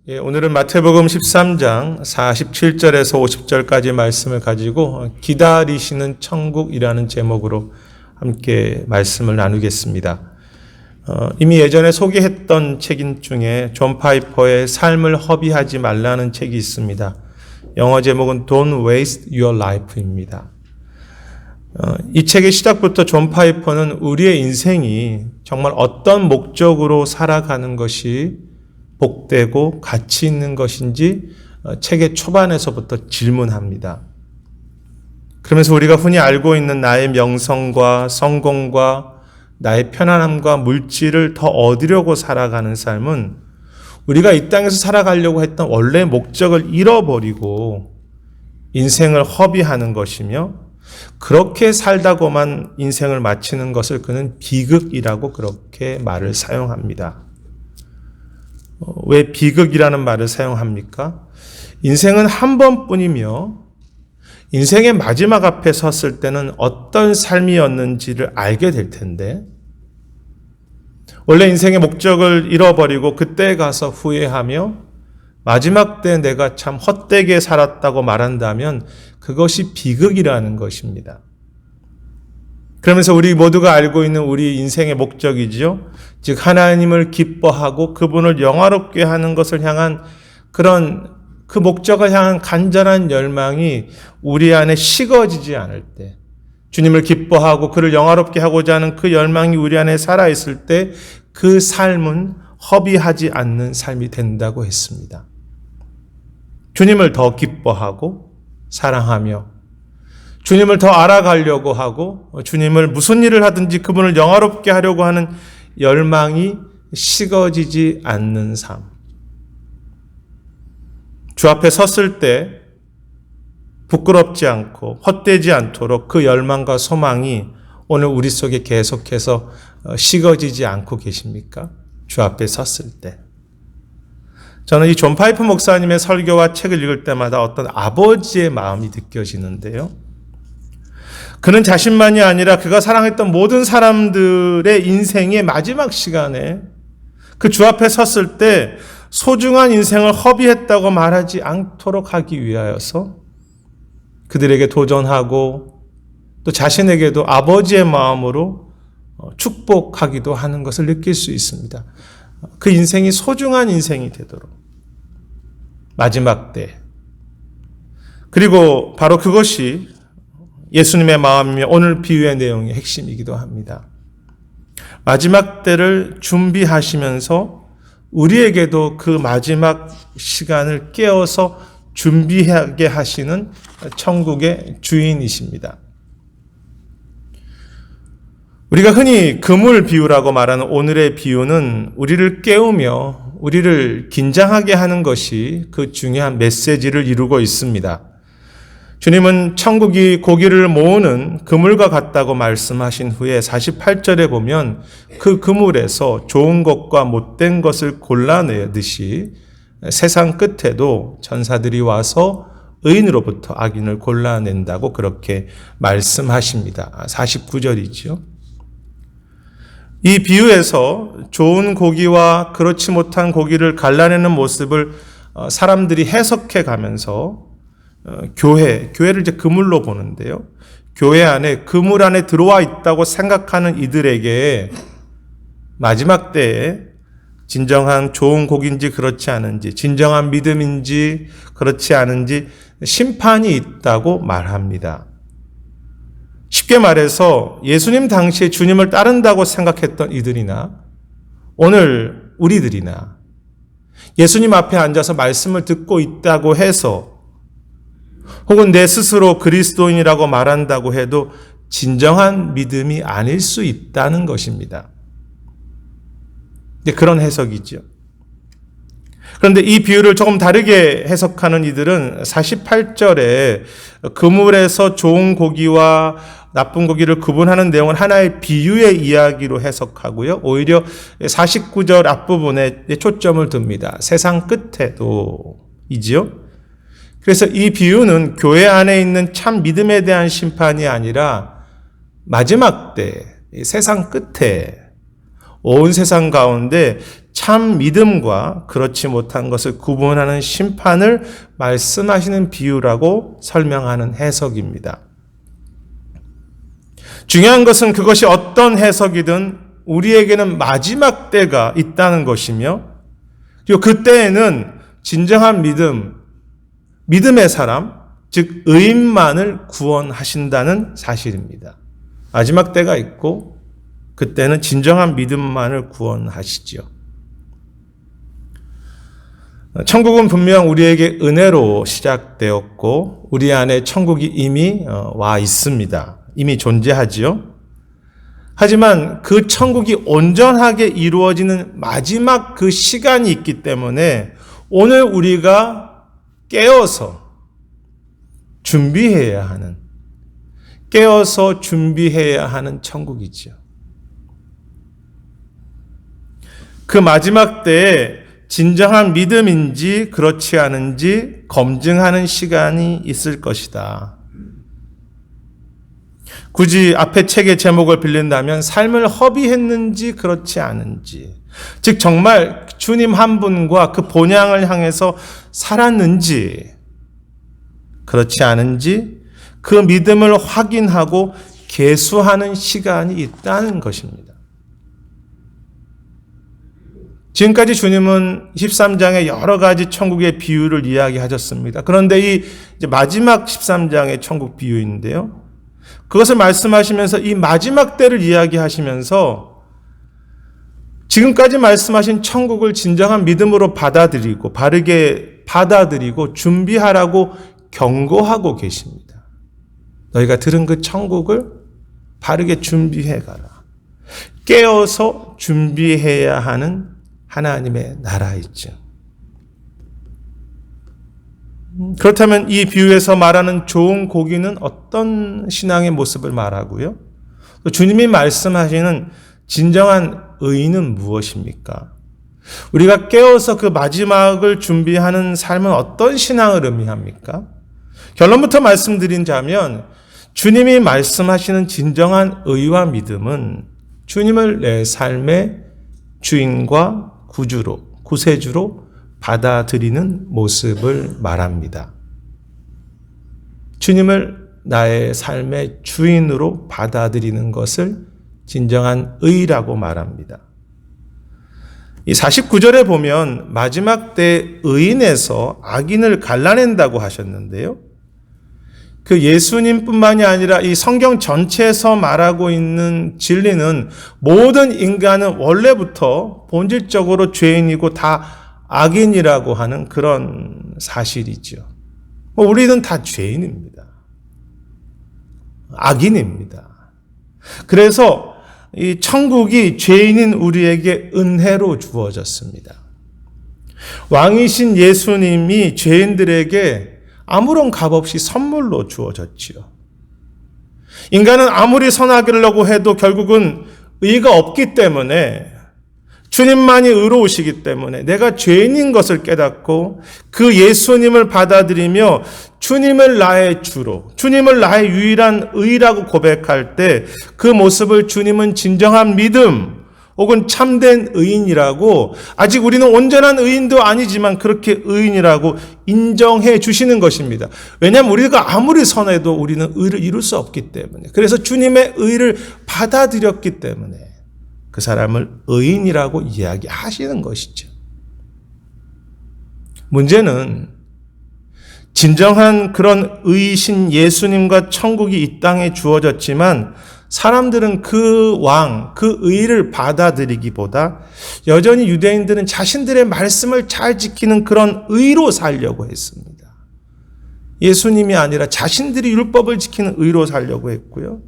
오늘은 마태복음 13장 47절에서 50절까지 말씀을 가지고 기다리시는 천국이라는 제목으로 함께 말씀을 나누겠습니다. 이미 예전에 소개했던 책 중에 존 파이퍼의 삶을 허비하지 말라는 책이 있습니다. 영어 제목은 Don't Waste Your Life입니다. 이 책의 시작부터 존 파이퍼는 우리의 인생이 정말 어떤 목적으로 살아가는 것이 복되고 가치 있는 것인지 책의 초반에서부터 질문합니다. 그러면서 우리가 흔히 알고 있는 나의 명성과 성공과 나의 편안함과 물질을 더 얻으려고 살아가는 삶은 우리가 이 땅에서 살아가려고 했던 원래 목적을 잃어버리고 인생을 허비하는 것이며, 그렇게 살다고만 인생을 마치는 것을 그는 비극이라고 그렇게 말을 사용합니다. 왜 비극이라는 말을 사용합니까? 인생은 한 번뿐이며 인생의 마지막 앞에 섰을 때는 어떤 삶이었는지를 알게 될 텐데, 원래 인생의 목적을 잃어버리고 그때 가서 후회하며 마지막 때 내가 참 헛되게 살았다고 말한다면 그것이 비극이라는 것입니다. 그러면서 우리 모두가 알고 있는 우리 인생의 목적이죠. 즉 하나님을 기뻐하고 그분을 영화롭게 하는 것을 향한 그 목적을 향한 간절한 열망이 우리 안에 식어지지 않을 때, 주님을 기뻐하고 그를 영화롭게 하고자 하는 그 열망이 우리 안에 살아있을 때 그 삶은 허비하지 않는 삶이 된다고 했습니다. 주님을 더 기뻐하고 사랑하며 주님을 더 알아가려고 하고 주님을 무슨 일을 하든지 그분을 영화롭게 하려고 하는 열망이 식어지지 않는 삶. 주 앞에 섰을 때 부끄럽지 않고 헛되지 않도록 그 열망과 소망이 오늘 우리 속에 계속해서 식어지지 않고 계십니까? 주 앞에 섰을 때. 저는 이 존 파이프 목사님의 설교와 책을 읽을 때마다 어떤 아버지의 마음이 느껴지는데요. 그는 자신만이 아니라 그가 사랑했던 모든 사람들의 인생의 마지막 시간에 그 주 앞에 섰을 때 소중한 인생을 허비했다고 말하지 않도록 하기 위하여서 그들에게 도전하고 또 자신에게도 아버지의 마음으로 축복하기도 하는 것을 느낄 수 있습니다. 그 인생이 소중한 인생이 되도록 마지막 때. 그리고 바로 그것이 예수님의 마음이며 오늘 비유의 내용의 핵심이기도 합니다. 마지막 때를 준비하시면서 우리에게도 그 마지막 시간을 깨어서 준비하게 하시는 천국의 주인이십니다. 우리가 흔히 그물 비유라고 말하는 오늘의 비유는 우리를 깨우며 우리를 긴장하게 하는 것이 그 중요한 메시지를 이루고 있습니다. 주님은 천국이 고기를 모으는 그물과 같다고 말씀하신 후에 48절에 보면 그 그물에서 좋은 것과 못된 것을 골라내듯이 세상 끝에도 천사들이 와서 의인으로부터 악인을 골라낸다고 그렇게 말씀하십니다. 49절이죠. 이 비유에서 좋은 고기와 그렇지 못한 고기를 갈라내는 모습을 사람들이 해석해 가면서 교회를 이제 그물로 보는데요. 교회 안에 그물 안에 들어와 있다고 생각하는 이들에게 마지막 때에 진정한 좋은 고기인지 그렇지 않은지, 진정한 믿음인지 그렇지 않은지 심판이 있다고 말합니다. 쉽게 말해서 예수님 당시에 주님을 따른다고 생각했던 이들이나 오늘 우리들이나 예수님 앞에 앉아서 말씀을 듣고 있다고 해서 혹은 내 스스로 그리스도인이라고 말한다고 해도 진정한 믿음이 아닐 수 있다는 것입니다. 그런 해석이죠. 그런데 이 비유를 조금 다르게 해석하는 이들은 48절에 그물에서 좋은 고기와 나쁜 고기를 구분하는 내용은 하나의 비유의 이야기로 해석하고요. 오히려 49절 앞부분에 초점을 둡니다. 세상 끝에도 이지요. 그래서 이 비유는 교회 안에 있는 참 믿음에 대한 심판이 아니라 마지막 때 세상 끝에 온 세상 가운데 참 믿음과 그렇지 못한 것을 구분하는 심판을 말씀하시는 비유라고 설명하는 해석입니다. 중요한 것은 그것이 어떤 해석이든 우리에게는 마지막 때가 있다는 것이며, 그리고 그때에는 진정한 믿음의 사람, 즉 의인만을 구원하신다는 사실입니다. 마지막 때가 있고 그때는 진정한 믿음만을 구원하시지요. 천국은 분명 우리에게 은혜로 시작되었고 우리 안에 천국이 이미 와 있습니다. 이미 존재하지요. 하지만 그 천국이 온전하게 이루어지는 마지막 그 시간이 있기 때문에 오늘 우리가 깨어서 준비해야 하는 천국이지요. 그 마지막 때에 진정한 믿음인지 그렇지 않은지 검증하는 시간이 있을 것이다. 굳이 앞에 책의 제목을 빌린다면 삶을 허비했는지 그렇지 않은지, 즉 정말 주님 한 분과 그 본향을 향해서 살았는지 그렇지 않은지 그 믿음을 확인하고 계수하는 시간이 있다는 것입니다. 지금까지 주님은 13장의 여러 가지 천국의 비유를 이야기하셨습니다. 그런데 이제 마지막 13장의 천국 비유인데요. 그것을 말씀하시면서 이 마지막 때를 이야기하시면서 지금까지 말씀하신 천국을 진정한 믿음으로 받아들이고 바르게 받아들이고 준비하라고 경고하고 계십니다. 너희가 들은 그 천국을 바르게 준비해 가라. 깨어서 준비해야 하는 하나님의 나라이죠. 그렇다면 이 비유에서 말하는 좋은 고기는 어떤 신앙의 모습을 말하고요? 주님이 말씀하시는 진정한 의의는 무엇입니까? 우리가 깨어서 그 마지막을 준비하는 삶은 어떤 신앙을 의미합니까? 결론부터 말씀드린다면 주님이 말씀하시는 진정한 의와 믿음은 주님을 내 삶의 주인과 구세주로 받아들이는 모습을 말합니다. 주님을 나의 삶의 주인으로 받아들이는 것을 진정한 의라고 말합니다. 이 49절에 보면 마지막 때 의인에서 악인을 갈라낸다고 하셨는데요. 그 예수님뿐만이 아니라 이 성경 전체에서 말하고 있는 진리는 모든 인간은 원래부터 본질적으로 죄인이고 다 악인이라고 하는 그런 사실이죠. 우리는 다 죄인입니다. 악인입니다. 그래서 이 천국이 죄인인 우리에게 은혜로 주어졌습니다. 왕이신 예수님이 죄인들에게 아무런 값없이 선물로 주어졌지요. 인간은 아무리 선하려고 해도 결국은 의가 없기 때문에 주님만이 의로우시기 때문에 내가 죄인인 것을 깨닫고 그 예수님을 받아들이며 주님을 나의 주로, 주님을 나의 유일한 의라고 고백할 때 그 모습을 주님은 진정한 믿음 혹은 참된 의인이라고, 아직 우리는 온전한 의인도 아니지만 그렇게 의인이라고 인정해 주시는 것입니다. 왜냐하면 우리가 아무리 선해도 우리는 의를 이룰 수 없기 때문에, 그래서 주님의 의를 받아들였기 때문에 그 사람을 의인이라고 이야기하시는 것이죠. 문제는 진정한 그런 의이신 예수님과 천국이 이 땅에 주어졌지만 사람들은 그 왕, 그 의를 받아들이기보다 여전히 유대인들은 자신들의 말씀을 잘 지키는 그런 의로 살려고 했습니다. 예수님이 아니라 자신들이 율법을 지키는 의로 살려고 했고요.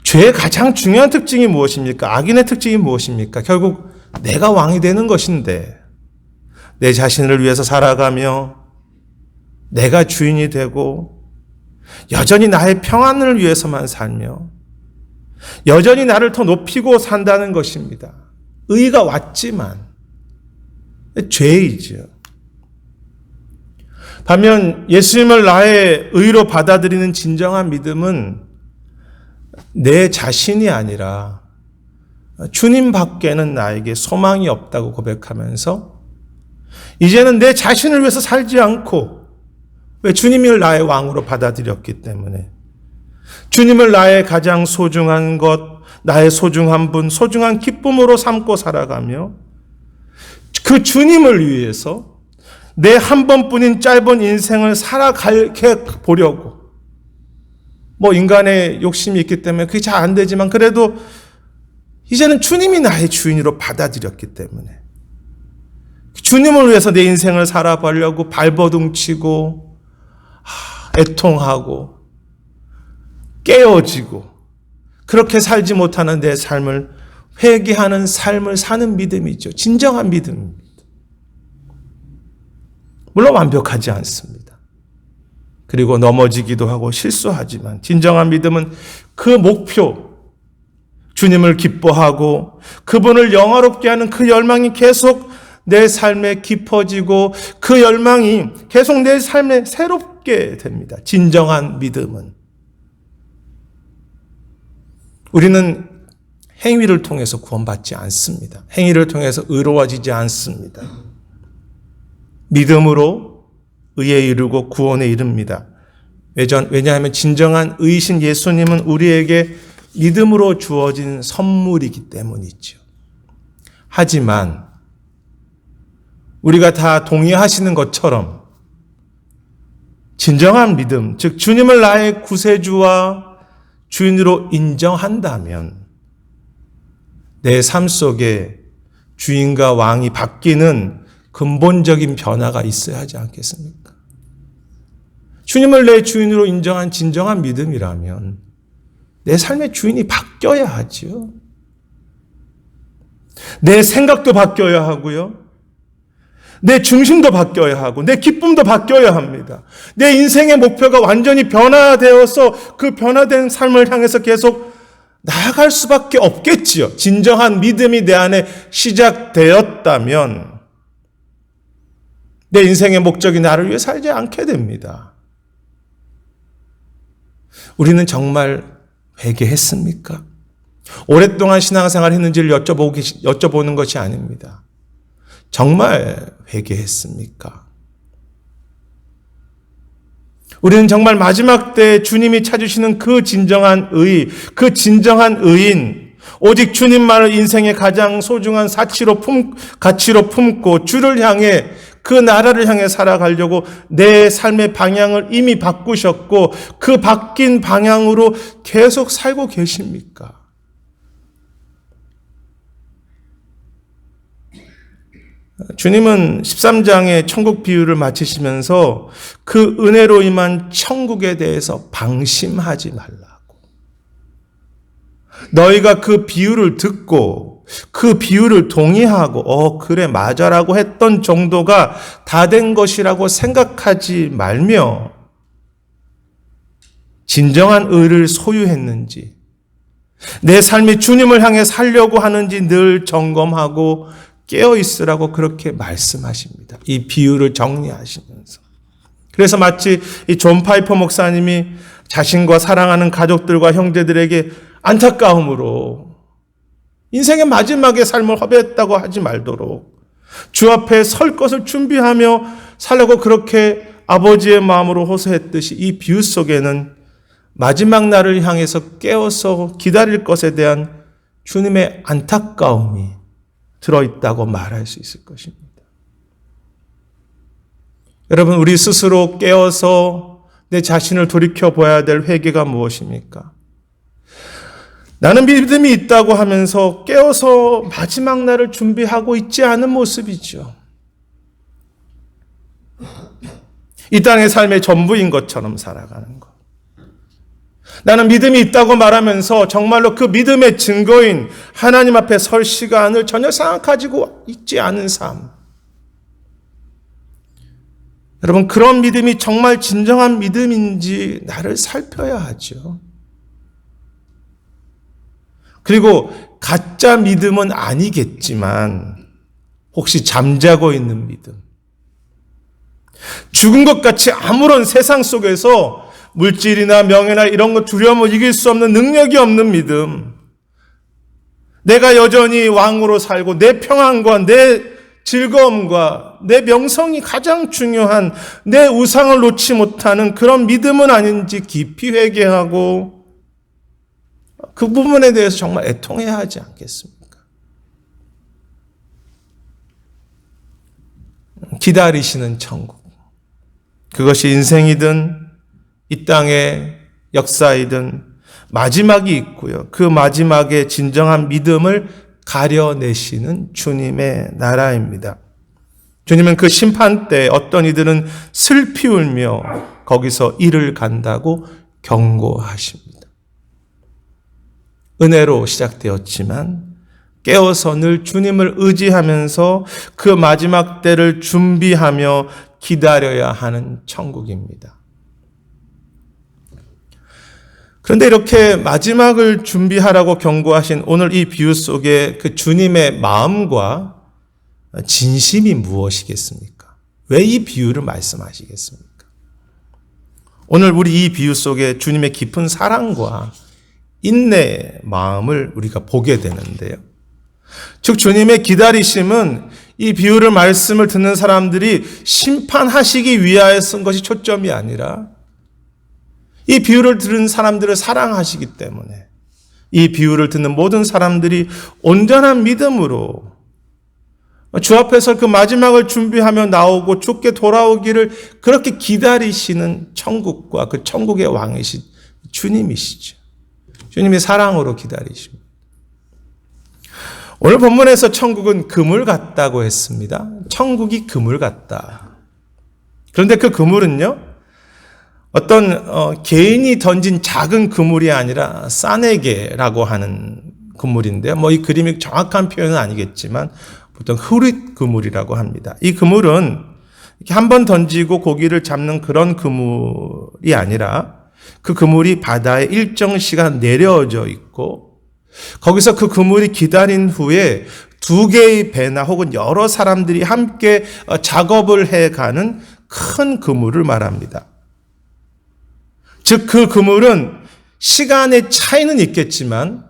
죄의 가장 중요한 특징이 무엇입니까? 악인의 특징이 무엇입니까? 결국 내가 왕이 되는 것인데 내 자신을 위해서 살아가며 내가 주인이 되고 여전히 나의 평안을 위해서만 살며 여전히 나를 더 높이고 산다는 것입니다. 의가 왔지만 죄이죠. 반면 예수님을 나의 의로 받아들이는 진정한 믿음은 내 자신이 아니라 주님 밖에는 나에게 소망이 없다고 고백하면서 이제는 내 자신을 위해서 살지 않고, 왜? 주님을 나의 왕으로 받아들였기 때문에 주님을 나의 가장 소중한 것, 나의 소중한 분, 소중한 기쁨으로 삼고 살아가며 그 주님을 위해서 내 한 번뿐인 짧은 인생을 살아가게 보려고, 인간의 욕심이 있기 때문에 그게 잘 안 되지만 그래도 이제는 주님이 나의 주인으로 받아들였기 때문에 주님을 위해서 내 인생을 살아보려고 발버둥치고 애통하고 깨어지고 그렇게 살지 못하는 내 삶을 회개하는 삶을 사는 믿음이죠. 진정한 믿음입니다. 물론 완벽하지 않습니다. 그리고 넘어지기도 하고 실수하지만 진정한 믿음은 그 목표, 주님을 기뻐하고 그분을 영화롭게 하는 그 열망이 계속 내 삶에 깊어지고 그 열망이 계속 내 삶에 새롭게 됩니다. 진정한 믿음은. 우리는 행위를 통해서 구원받지 않습니다. 행위를 통해서 의로워지지 않습니다. 믿음으로 의에 이르고 구원에 이릅니다. 왜냐하면 진정한 의이신 예수님은 우리에게 믿음으로 주어진 선물이기 때문이죠. 하지만 우리가 다 동의하시는 것처럼 진정한 믿음, 즉 주님을 나의 구세주와 주인으로 인정한다면 내 삶 속에 주인과 왕이 바뀌는 근본적인 변화가 있어야 하지 않겠습니까? 주님을 내 주인으로 인정한 진정한 믿음이라면 내 삶의 주인이 바뀌어야 하죠. 내 생각도 바뀌어야 하고요. 내 중심도 바뀌어야 하고 내 기쁨도 바뀌어야 합니다. 내 인생의 목표가 완전히 변화되어서 그 변화된 삶을 향해서 계속 나아갈 수밖에 없겠지요. 진정한 믿음이 내 안에 시작되었다면 내 인생의 목적이 나를 위해 살지 않게 됩니다. 우리는 정말 회개했습니까? 오랫동안 신앙생활 했는지를 여쭤보는 것이 아닙니다. 정말 회개했습니까? 우리는 정말 마지막 때 주님이 찾으시는 그 진정한 의, 그 진정한 의인, 오직 주님만을 인생의 가장 소중한 가치로 품고 주를 향해 그 나라를 향해 살아가려고 내 삶의 방향을 이미 바꾸셨고 그 바뀐 방향으로 계속 살고 계십니까? 주님은 13장의 천국 비유를 마치시면서 그 은혜로 임한 천국에 대해서 방심하지 말라고. 너희가 그 비유를 듣고 그 비유를 동의하고 그래 맞아라고 했던 정도가 다 된 것이라고 생각하지 말며 진정한 의를 소유했는지 내 삶이 주님을 향해 살려고 하는지 늘 점검하고 깨어있으라고 그렇게 말씀하십니다. 이 비유를 정리하시면서. 그래서 마치 이 존 파이퍼 목사님이 자신과 사랑하는 가족들과 형제들에게 안타까움으로 인생의 마지막에 삶을 허비했다고 하지 말도록 주 앞에 설 것을 준비하며 살려고 그렇게 아버지의 마음으로 호소했듯이 이 비유 속에는 마지막 날을 향해서 깨어서 기다릴 것에 대한 주님의 안타까움이 들어있다고 말할 수 있을 것입니다. 여러분, 우리 스스로 깨어서 내 자신을 돌이켜봐야 될 회개가 무엇입니까? 나는 믿음이 있다고 하면서 깨어서 마지막 날을 준비하고 있지 않은 모습이죠. 이 땅의 삶의 전부인 것처럼 살아가는 것. 나는 믿음이 있다고 말하면서 정말로 그 믿음의 증거인 하나님 앞에 설 시간을 전혀 생각하고 있지 않은 삶. 여러분, 그런 믿음이 정말 진정한 믿음인지 나를 살펴야 하죠. 그리고 가짜 믿음은 아니겠지만 혹시 잠자고 있는 믿음. 죽은 것 같이 아무런 세상 속에서 물질이나 명예나 이런 것 두려움을 이길 수 없는 능력이 없는 믿음. 내가 여전히 왕으로 살고 내 평안과 내 즐거움과 내 명성이 가장 중요한 내 우상을 놓지 못하는 그런 믿음은 아닌지 깊이 회개하고 그 부분에 대해서 정말 애통해야 하지 않겠습니까? 기다리시는 천국. 그것이 인생이든 이 땅의 역사이든 마지막이 있고요. 그 마지막에 진정한 믿음을 가려내시는 주님의 나라입니다. 주님은 그 심판 때 어떤 이들은 슬피 울며 거기서 이를 간다고 경고하십니다. 은혜로 시작되었지만 깨어서 늘 주님을 의지하면서 그 마지막 때를 준비하며 기다려야 하는 천국입니다. 그런데 이렇게 마지막을 준비하라고 경고하신 오늘 이 비유 속에 그 주님의 마음과 진심이 무엇이겠습니까? 왜 이 비유를 말씀하시겠습니까? 오늘 우리 이 비유 속에 주님의 깊은 사랑과 인내의 마음을 우리가 보게 되는데요. 즉 주님의 기다리심은 이 비유를 말씀을 듣는 사람들이 심판하시기 위하여 쓴 것이 초점이 아니라 이 비유를 들은 사람들을 사랑하시기 때문에 이 비유를 듣는 모든 사람들이 온전한 믿음으로 주 앞에서 그 마지막을 준비하며 나오고 주께 돌아오기를 그렇게 기다리시는 천국과 그 천국의 왕이신 주님이시죠. 주님이 사랑으로 기다리십니다. 오늘 본문에서 천국은 그물 같다고 했습니다. 천국이 그물 같다. 그런데 그 그물은요, 어떤 개인이 던진 작은 그물이 아니라 싸내개라고 하는 그물인데요. 이 그림이 정확한 표현은 아니겠지만 보통 흐릿 그물이라고 합니다. 이 그물은 이렇게 한 번 던지고 고기를 잡는 그런 그물이 아니라 그 그물이 바다에 일정 시간 내려져 있고 거기서 그 그물이 기다린 후에 두 개의 배나 혹은 여러 사람들이 함께 작업을 해가는 큰 그물을 말합니다. 즉 그 그물은 시간의 차이는 있겠지만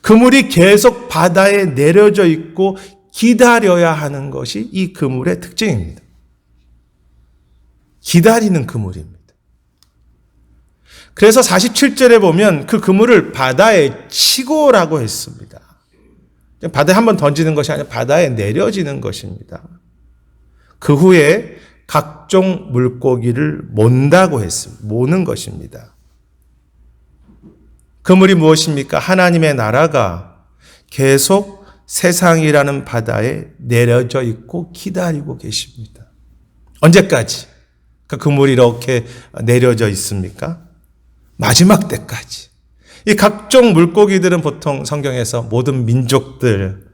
그물이 계속 바다에 내려져 있고 기다려야 하는 것이 이 그물의 특징입니다. 기다리는 그물입니다. 그래서 47절에 보면 그 그물을 바다에 치고라고 했습니다. 바다에 한번 던지는 것이 아니라 바다에 내려지는 것입니다. 그 후에 각종 물고기를 몬다고 했습니다. 모는 것입니다. 그물이 무엇입니까? 하나님의 나라가 계속 세상이라는 바다에 내려져 있고 기다리고 계십니다. 언제까지 그 그물이 이렇게 내려져 있습니까? 마지막 때까지. 이 각종 물고기들은 보통 성경에서 모든 민족들,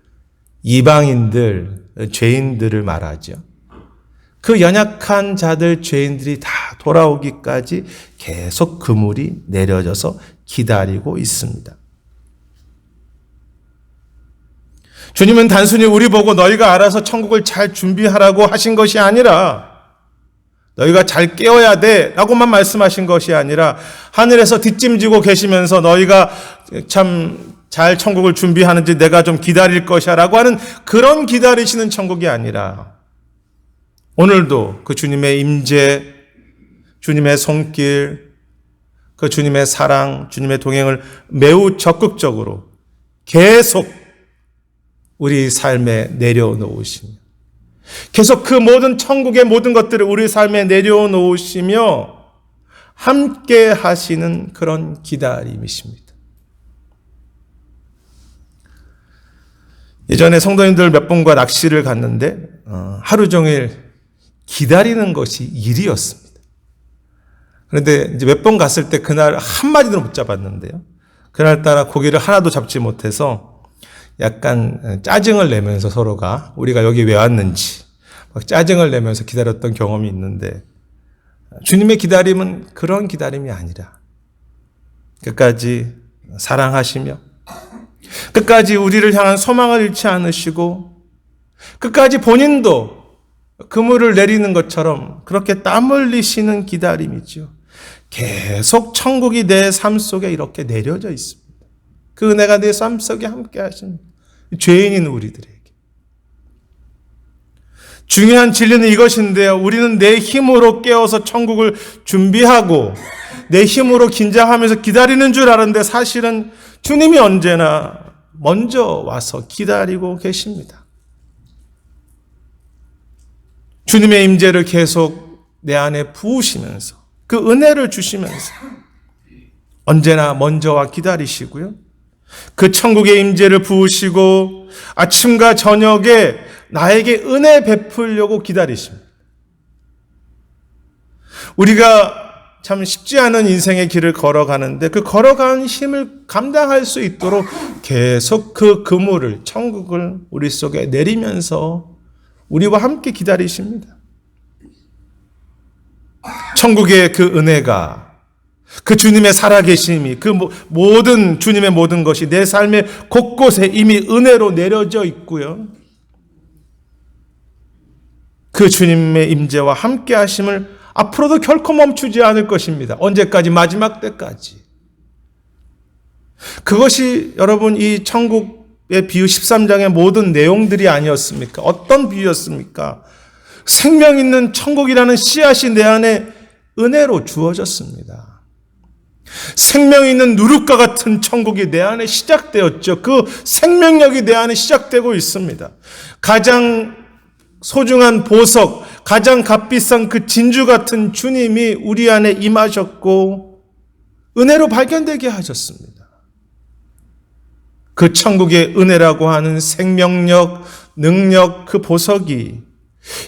이방인들, 죄인들을 말하죠. 그 연약한 자들, 죄인들이 다 돌아오기까지 계속 그물이 내려져서 기다리고 있습니다. 주님은 단순히 우리 보고 너희가 알아서 천국을 잘 준비하라고 하신 것이 아니라 너희가 잘 깨어야 돼 라고만 말씀하신 것이 아니라 하늘에서 뒷짐지고 계시면서 너희가 참 잘 천국을 준비하는지 내가 좀 기다릴 것이야 라고 하는 그런 기다리시는 천국이 아니라 오늘도 그 주님의 임재, 주님의 손길, 그 주님의 사랑, 주님의 동행을 매우 적극적으로 계속 우리 삶에 내려놓으시며 계속 그 모든 천국의 모든 것들을 우리 삶에 내려놓으시며 함께 하시는 그런 기다림이십니다. 예전에 성도님들 몇 분과 낚시를 갔는데 하루 종일 기다리는 것이 일이었습니다. 그런데 이제 몇 번 갔을 때 그날 한 마리도 못 잡았는데요. 그날따라 고기를 하나도 잡지 못해서 약간 짜증을 내면서 서로가 우리가 여기 왜 왔는지 막 짜증을 내면서 기다렸던 경험이 있는데 주님의 기다림은 그런 기다림이 아니라 끝까지 사랑하시며 끝까지 우리를 향한 소망을 잃지 않으시고 끝까지 본인도 그물을 내리는 것처럼 그렇게 땀 흘리시는 기다림이죠. 계속 천국이 내 삶 속에 이렇게 내려져 있습니다. 그 은혜가 내 삶 속에 함께 하십니다. 죄인인 우리들에게. 중요한 진리는 이것인데요. 우리는 내 힘으로 깨어서 천국을 준비하고 내 힘으로 긴장하면서 기다리는 줄 아는데 사실은 주님이 언제나 먼저 와서 기다리고 계십니다. 주님의 임재를 계속 내 안에 부으시면서 그 은혜를 주시면서 언제나 먼저 와 기다리시고요. 그 천국의 임재를 부으시고 아침과 저녁에 나에게 은혜 베풀려고 기다리십니다. 우리가 참 쉽지 않은 인생의 길을 걸어가는데 그 걸어간 힘을 감당할 수 있도록 계속 그 그물을, 천국을 우리 속에 내리면서 우리와 함께 기다리십니다. 천국의 그 은혜가, 그 주님의 살아계심이, 그 모든 주님의 모든 것이 내 삶의 곳곳에 이미 은혜로 내려져 있고요. 그 주님의 임재와 함께 하심을 앞으로도 결코 멈추지 않을 것입니다. 언제까지? 마지막 때까지. 그것이 여러분 이 천국의 비유 13장의 모든 내용들이 아니었습니까? 어떤 비유였습니까? 생명 있는 천국이라는 씨앗이 내 안에 은혜로 주어졌습니다. 생명 있는 누룩과 같은 천국이 내 안에 시작되었죠. 그 생명력이 내 안에 시작되고 있습니다. 가장 소중한 보석, 가장 값비싼 그 진주 같은 주님이 우리 안에 임하셨고 은혜로 발견되게 하셨습니다. 그 천국의 은혜라고 하는 생명력, 능력, 그 보석이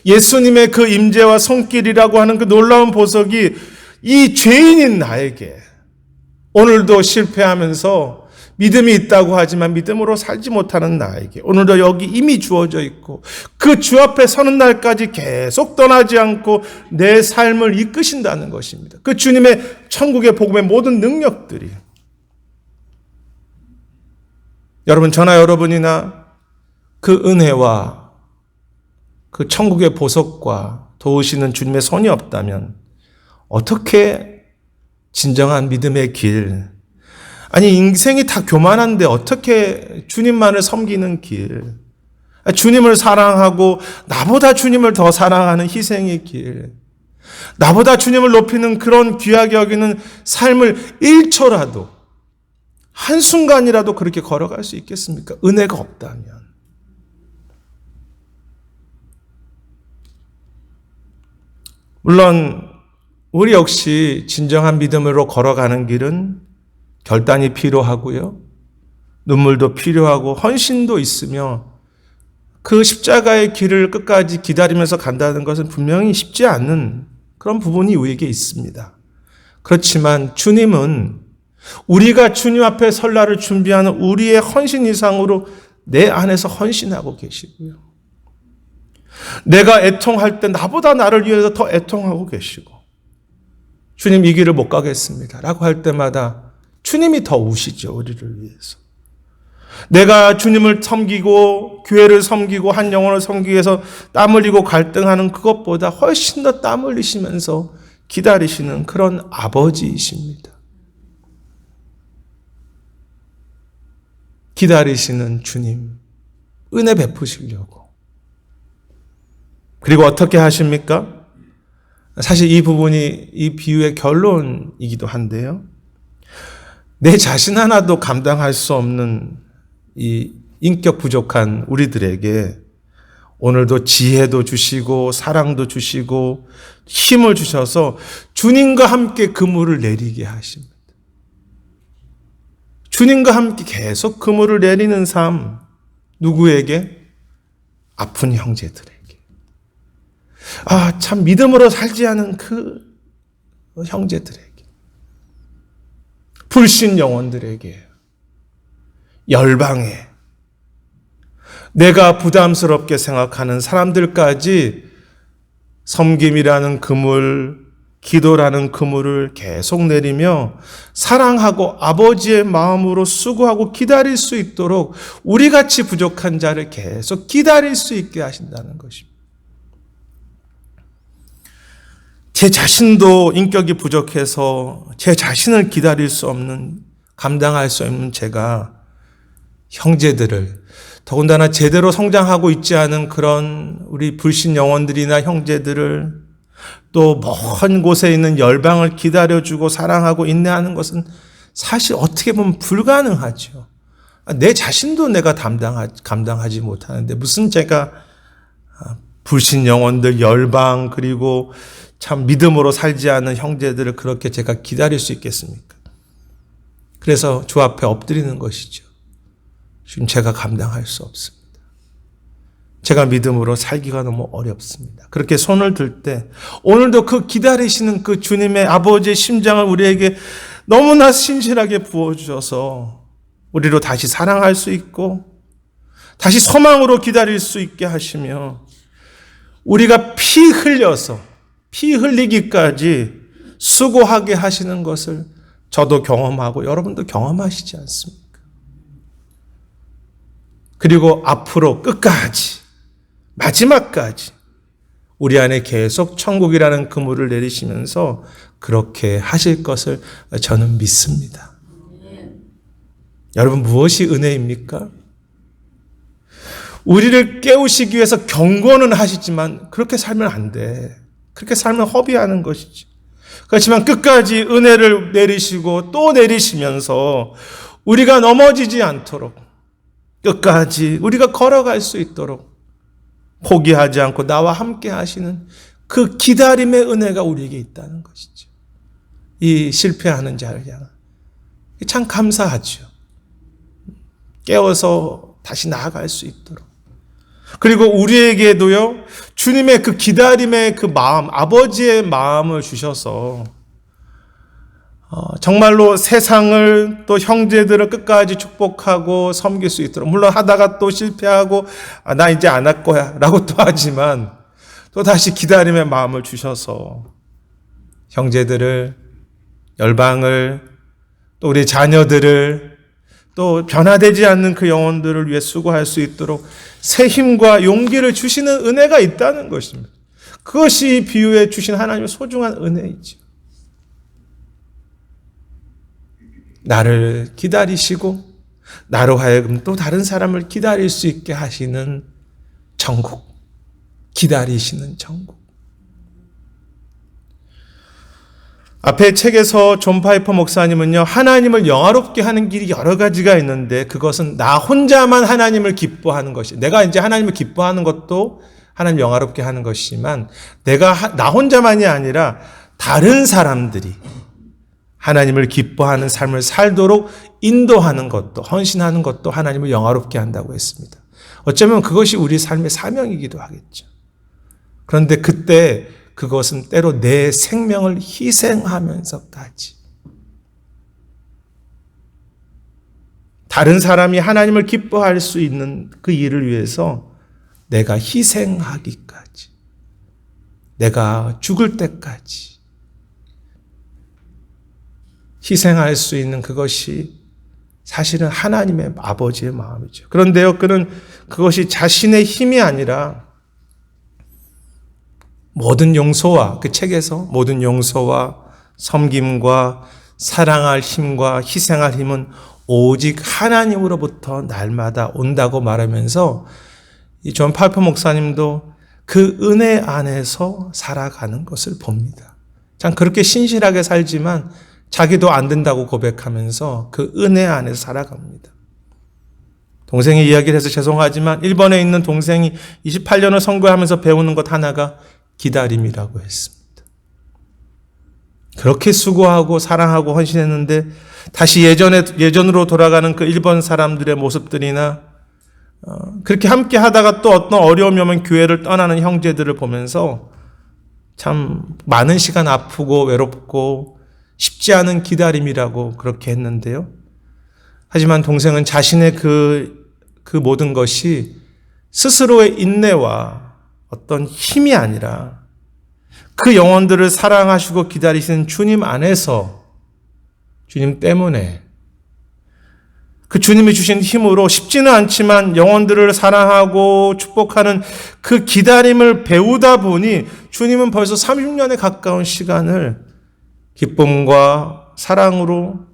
예수님의 그 임재와 손길이라고 하는 그 놀라운 보석이 이 죄인인 나에게 오늘도 실패하면서 믿음이 있다고 하지만 믿음으로 살지 못하는 나에게 오늘도 여기 이미 주어져 있고 그 주 앞에 서는 날까지 계속 떠나지 않고 내 삶을 이끄신다는 것입니다. 그 주님의 천국의 복음의 모든 능력들이 여러분 저나 여러분이나 그 은혜와 그 천국의 보석과 도우시는 주님의 손이 없다면 어떻게 진정한 믿음의 길, 아니 인생이 다 교만한데 어떻게 주님만을 섬기는 길, 주님을 사랑하고 나보다 주님을 더 사랑하는 희생의 길, 나보다 주님을 높이는 그런 귀하게 여기는 삶을 1초라도 한순간이라도 그렇게 걸어갈 수 있겠습니까? 은혜가 없다면. 물론 우리 역시 진정한 믿음으로 걸어가는 길은 결단이 필요하고요. 눈물도 필요하고 헌신도 있으며 그 십자가의 길을 끝까지 기다리면서 간다는 것은 분명히 쉽지 않은 그런 부분이 우리에게 있습니다. 그렇지만 주님은 우리가 주님 앞에 설 날을 준비하는 우리의 헌신 이상으로 내 안에서 헌신하고 계시고요. 내가 애통할 때 나보다 나를 위해서 더 애통하고 계시고 주님 이 길을 못 가겠습니다 라고 할 때마다 주님이 더 우시죠. 우리를 위해서. 내가 주님을 섬기고 교회를 섬기고 한 영혼을 섬기기 위해서 땀 흘리고 갈등하는 그것보다 훨씬 더 땀 흘리시면서 기다리시는 그런 아버지이십니다. 기다리시는 주님, 은혜 베푸시려고. 그리고 어떻게 하십니까? 사실 이 부분이 이 비유의 결론이기도 한데요. 내 자신 하나도 감당할 수 없는 이 인격 부족한 우리들에게 오늘도 지혜도 주시고 사랑도 주시고 힘을 주셔서 주님과 함께 그물을 내리게 하십니다. 주님과 함께 계속 그물을 내리는 삶, 누구에게? 아픈 형제들에게. 참 믿음으로 살지 않은 그 형제들에게. 불신 영혼들에게. 열방에. 내가 부담스럽게 생각하는 사람들까지 섬김이라는 그물, 기도라는 그물을 계속 내리며 사랑하고 아버지의 마음으로 수고하고 기다릴 수 있도록 우리같이 부족한 자를 계속 기다릴 수 있게 하신다는 것입니다. 제 자신도 인격이 부족해서 제 자신을 기다릴 수 없는, 감당할 수 없는 제가 형제들을, 더군다나 제대로 성장하고 있지 않은 그런 우리 불신 영혼들이나 형제들을, 또 먼 곳에 있는 열방을 기다려주고 사랑하고 인내하는 것은 사실 어떻게 보면 불가능하죠. 내 자신도 내가 감당하지 못하는데 무슨 제가 불신 영혼들, 열방, 그리고 참 믿음으로 살지 않은 형제들을 그렇게 제가 기다릴 수 있겠습니까? 그래서 주 앞에 엎드리는 것이죠. 지금 제가 감당할 수 없습니다. 제가 믿음으로 살기가 너무 어렵습니다. 그렇게 손을 들 때 오늘도 그 기다리시는 그 주님의 아버지의 심장을 우리에게 너무나 신실하게 부어주셔서 우리로 다시 사랑할 수 있고 다시 소망으로 기다릴 수 있게 하시며 우리가 피 흘리기까지 수고하게 하시는 것을 저도 경험하고 여러분도 경험하시지 않습니까? 그리고 앞으로 끝까지 마지막까지 우리 안에 계속 천국이라는 그물을 내리시면서 그렇게 하실 것을 저는 믿습니다. 여러분, 무엇이 은혜입니까? 우리를 깨우시기 위해서 경고는 하시지만 그렇게 살면 안 돼. 그렇게 살면 허비하는 것이지. 그렇지만 끝까지 은혜를 내리시고 또 내리시면서 우리가 넘어지지 않도록 끝까지 우리가 걸어갈 수 있도록 포기하지 않고 나와 함께 하시는 그 기다림의 은혜가 우리에게 있다는 것이죠. 이 실패하는 자를 향한. 참 감사하죠. 깨워서 다시 나아갈 수 있도록. 그리고 우리에게도요, 주님의 그 기다림의 그 마음, 아버지의 마음을 주셔서 정말로 세상을 또 형제들을 끝까지 축복하고 섬길 수 있도록, 물론 하다가 또 실패하고 나 이제 안 할 거야 라고 또 하지만 또 다시 기다림의 마음을 주셔서 형제들을, 열방을, 또 우리 자녀들을, 또 변화되지 않는 그 영혼들을 위해 수고할 수 있도록 새 힘과 용기를 주시는 은혜가 있다는 것입니다. 그것이 비유에 주신 하나님의 소중한 은혜이죠. 나를 기다리시고 나로 하여금 또 다른 사람을 기다릴 수 있게 하시는 천국, 기다리시는 천국. 앞에 책에서 존 파이퍼 목사님은요, 하나님을 영화롭게 하는 길이 여러 가지가 있는데 그것은 나 혼자만 하나님을 기뻐하는 것이, 내가 이제 하나님을 기뻐하는 것도 하나님 영화롭게 하는 것이지만 나 혼자만이 아니라 다른 사람들이 하나님을 기뻐하는 삶을 살도록 인도하는 것도, 헌신하는 것도 하나님을 영화롭게 한다고 했습니다. 어쩌면 그것이 우리 삶의 사명이기도 하겠죠. 그런데 그때 그것은 때로 내 생명을 희생하면서까지 다른 사람이 하나님을 기뻐할 수 있는 그 일을 위해서 내가 희생하기까지, 내가 죽을 때까지 희생할 수 있는 그것이 사실은 하나님의 아버지의 마음이죠. 그런데요, 그는 그것이 자신의 힘이 아니라 모든 용서와, 그 책에서 모든 용서와 섬김과 사랑할 힘과 희생할 힘은 오직 하나님으로부터 날마다 온다고 말하면서 이 존 파이퍼 목사님도 그 은혜 안에서 살아가는 것을 봅니다. 참 그렇게 신실하게 살지만 자기도 안 된다고 고백하면서 그 은혜 안에서 살아갑니다. 동생이 이야기를 해서 죄송하지만 일본에 있는 동생이 28년을 선교하면서 배우는 것 하나가 기다림이라고 했습니다. 그렇게 수고하고 사랑하고 헌신했는데 다시 예전으로 돌아가는 그 일본 사람들의 모습들이나 그렇게 함께 하다가 또 어떤 어려움이 오면 교회를 떠나는 형제들을 보면서 참 많은 시간 아프고 외롭고 쉽지 않은 기다림이라고 그렇게 했는데요. 하지만 동생은 자신의 그 모든 것이 스스로의 인내와 어떤 힘이 아니라 그 영혼들을 사랑하시고 기다리시는 주님 안에서, 주님 때문에, 그 주님이 주신 힘으로 쉽지는 않지만 영혼들을 사랑하고 축복하는 그 기다림을 배우다 보니 주님은 벌써 30년에 가까운 시간을 기쁨과 사랑으로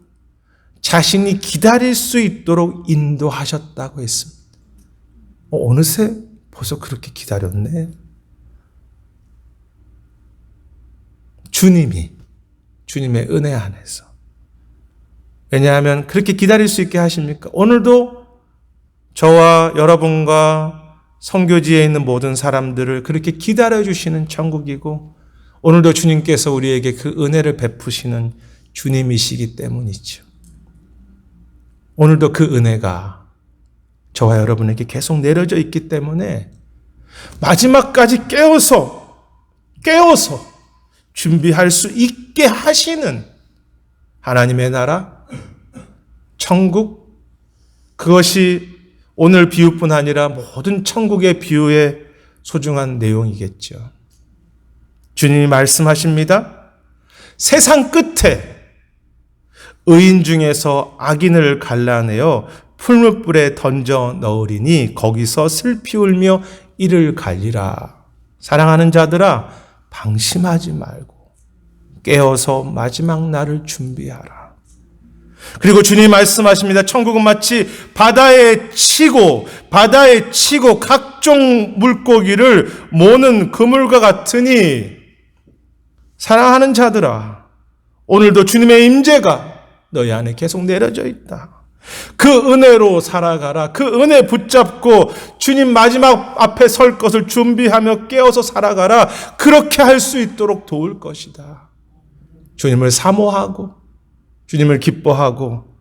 자신이 기다릴 수 있도록 인도하셨다고 했습니다. 어느새 벌써 그렇게 기다렸네. 주님의 은혜 안에서. 왜냐하면 그렇게 기다릴 수 있게 하십니까? 오늘도 저와 여러분과 선교지에 있는 모든 사람들을 그렇게 기다려주시는 천국이고, 오늘도 주님께서 우리에게 그 은혜를 베푸시는 주님이시기 때문이죠. 오늘도 그 은혜가 저와 여러분에게 계속 내려져 있기 때문에 마지막까지 깨어서 준비할 수 있게 하시는 하나님의 나라, 천국, 그것이 오늘 비유뿐 아니라 모든 천국의 비유의 소중한 내용이겠죠. 주님이 말씀하십니다. 세상 끝에 의인 중에서 악인을 갈라내어 풀무불에 던져 넣으리니 거기서 슬피 울며 이를 갈리라. 사랑하는 자들아, 방심하지 말고 깨어서 마지막 날을 준비하라. 그리고 주님이 말씀하십니다. 천국은 마치 바다에 치고 각종 물고기를 모는 그물과 같으니, 사랑하는 자들아, 오늘도 주님의 임재가 너희 안에 계속 내려져 있다. 그 은혜로 살아가라. 그 은혜 붙잡고 주님 마지막 앞에 설 것을 준비하며 깨어서 살아가라. 그렇게 할 수 있도록 도울 것이다. 주님을 사모하고 주님을 기뻐하고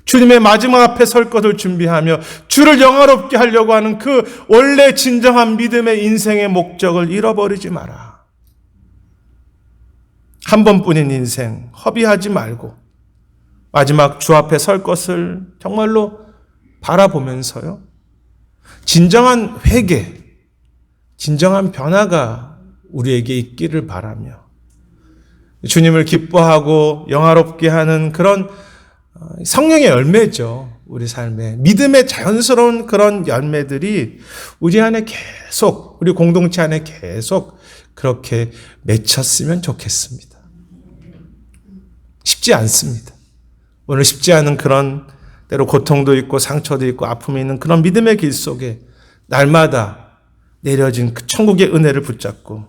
주님의 마지막 앞에 설 것을 준비하며 주를 영화롭게 하려고 하는 그 원래 진정한 믿음의 인생의 목적을 잃어버리지 마라. 한 번뿐인 인생 허비하지 말고 마지막 주 앞에 설 것을 정말로 바라보면서요, 진정한 회개, 진정한 변화가 우리에게 있기를 바라며 주님을 기뻐하고 영화롭게 하는 그런 성령의 열매죠. 우리 삶에 믿음의 자연스러운 그런 열매들이 우리 안에 계속, 우리 공동체 안에 계속 그렇게 맺혔으면 좋겠습니다. 쉽지 않습니다. 오늘 쉽지 않은 그런 때로 고통도 있고 상처도 있고 아픔이 있는 그런 믿음의 길 속에 날마다 내려진 그 천국의 은혜를 붙잡고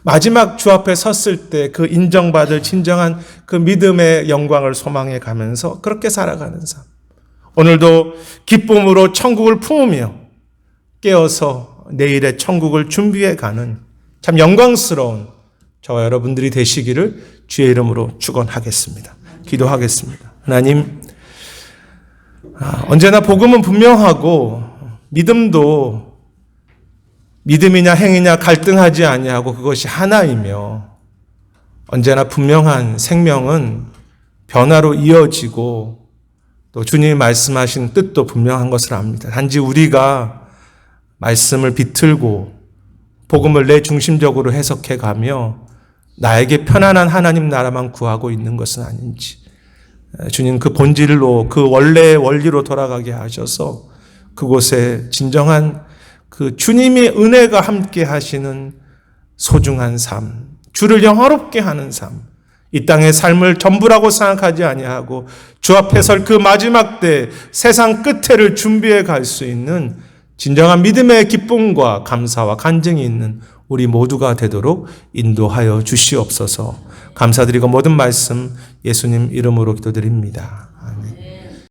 마지막 주 앞에 섰을 때 그 인정받을 진정한 그 믿음의 영광을 소망해 가면서 그렇게 살아가는 삶. 오늘도 기쁨으로 천국을 품으며 깨어서 내일의 천국을 준비해 가는 참 영광스러운 저와 여러분들이 되시기를 주의 이름으로 축원하겠습니다. 기도하겠습니다. 하나님, 언제나 복음은 분명하고 믿음도 믿음이냐 행위냐 갈등하지 아니하고 그것이 하나이며, 언제나 분명한 생명은 변화로 이어지고 또 주님이 말씀하신 뜻도 분명한 것을 압니다. 단지 우리가 말씀을 비틀고 복음을 내 중심적으로 해석해 가며 나에게 편안한 하나님 나라만 구하고 있는 것은 아닌지, 주님 그 본질로, 그 원래의 원리로 돌아가게 하셔서 그곳에 진정한 그 주님의 은혜가 함께 하시는 소중한 삶, 주를 영화롭게 하는 삶, 이 땅의 삶을 전부라고 생각하지 아니하고 주 앞에 설 그 마지막 때 세상 끝에를 준비해 갈 수 있는 진정한 믿음의 기쁨과 감사와 간증이 있는 우리 모두가 되도록 인도하여 주시옵소서. 감사드리고 모든 말씀 예수님 이름으로 기도드립니다.